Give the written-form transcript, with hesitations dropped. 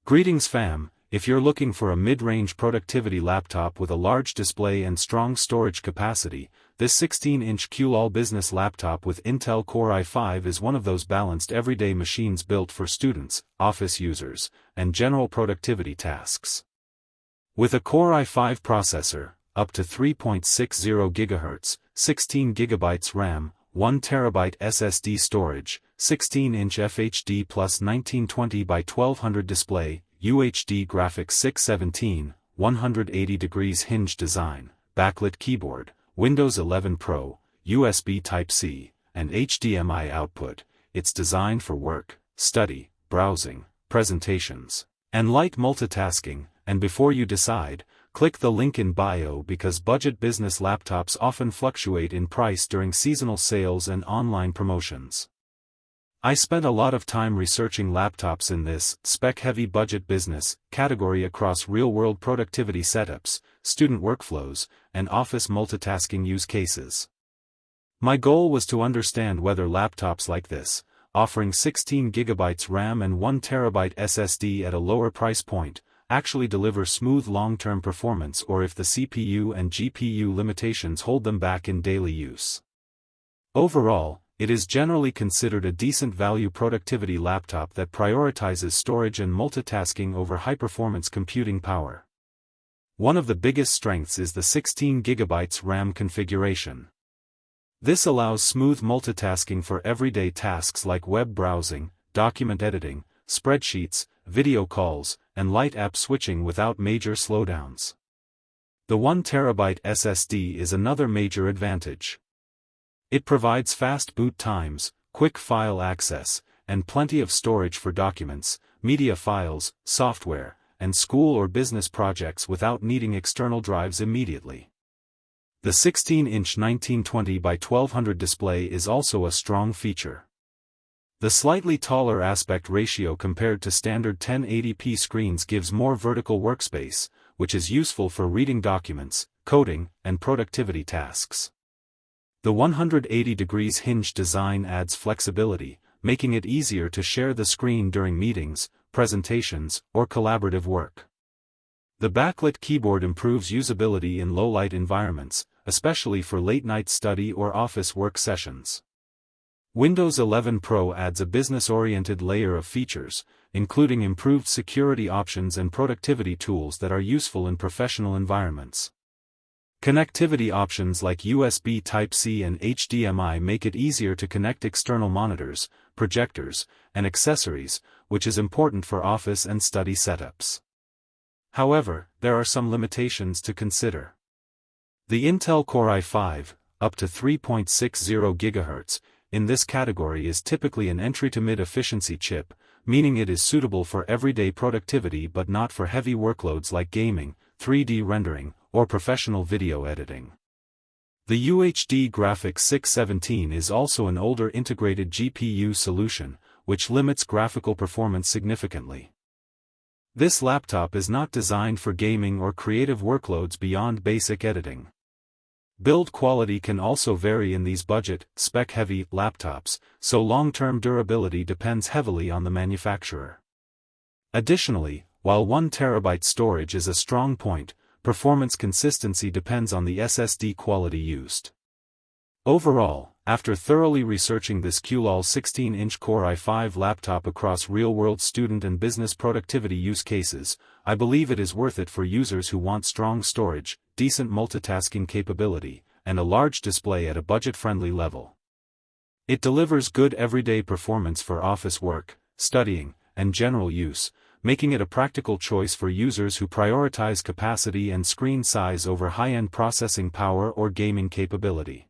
Greetings fam, if you're looking for a mid-range productivity laptop with a large display and strong storage capacity, this 16-inch QLall business laptop with Intel Core i5 is one of those balanced everyday machines built for students, office users, and general productivity tasks. With a Core i5 processor, up to 3.60 GHz, 16 GB RAM, 1 TB SSD storage, 16-inch FHD plus 1920 by 1200 display, UHD graphics 617, 180 degrees hinge design, backlit keyboard, Windows 11 Pro, USB Type-C, and HDMI output, it's designed for work, study, browsing, presentations, and light multitasking. And before you decide, click the link in bio because budget business laptops often fluctuate in price during seasonal sales and online promotions. I spent a lot of time researching laptops in this spec-heavy budget business category across real-world productivity setups, student workflows, and office multitasking use cases. My goal was to understand whether laptops like this, offering 16 GB RAM and 1 TB SSD at a lower price point, actually deliver smooth long-term performance or if the CPU and GPU limitations hold them back in daily use. Overall, it is generally considered a decent value productivity laptop that prioritizes storage and multitasking over high-performance computing power. One of the biggest strengths is the 16 GB RAM configuration. This allows smooth multitasking for everyday tasks like web browsing, document editing, spreadsheets, video calls, and light app switching without major slowdowns. The 1 TB SSD is another major advantage. It provides fast boot times, quick file access, and plenty of storage for documents, media files, software, and school or business projects without needing external drives immediately. The 16-inch 1920 by 1200 display is also a strong feature. The slightly taller aspect ratio compared to standard 1080p screens gives more vertical workspace, which is useful for reading documents, coding, and productivity tasks. The 180 degrees hinge design adds flexibility, making it easier to share the screen during meetings, presentations, or collaborative work. The backlit keyboard improves usability in low-light environments, especially for late-night study or office work sessions. Windows 11 Pro adds a business-oriented layer of features, including improved security options and productivity tools that are useful in professional environments. Connectivity options like USB Type-C and HDMI make it easier to connect external monitors, projectors, and accessories, which is important for office and study setups. However, there are some limitations to consider. The Intel Core i5, up to 3.60 GHz, in this category is typically an entry-to-mid efficiency chip, meaning it is suitable for everyday productivity but not for heavy workloads like gaming, 3D rendering, or professional video editing. The UHD graphics 617 is also an older integrated GPU solution, which limits graphical performance significantly. This laptop is not designed for gaming or creative workloads beyond basic editing. Build quality can also vary in these budget, spec-heavy laptops, so long-term durability depends heavily on the manufacturer. Additionally, while 1 TB storage is a strong point, performance consistency depends on the SSD quality used. Overall, after thoroughly researching this QLall 16-inch Core i5 laptop across real-world student and business productivity use cases, I believe it is worth it for users who want strong storage, decent multitasking capability, and a large display at a budget-friendly level. It delivers good everyday performance for office work, studying, and general use, making it a practical choice for users who prioritize capacity and screen size over high-end processing power or gaming capability.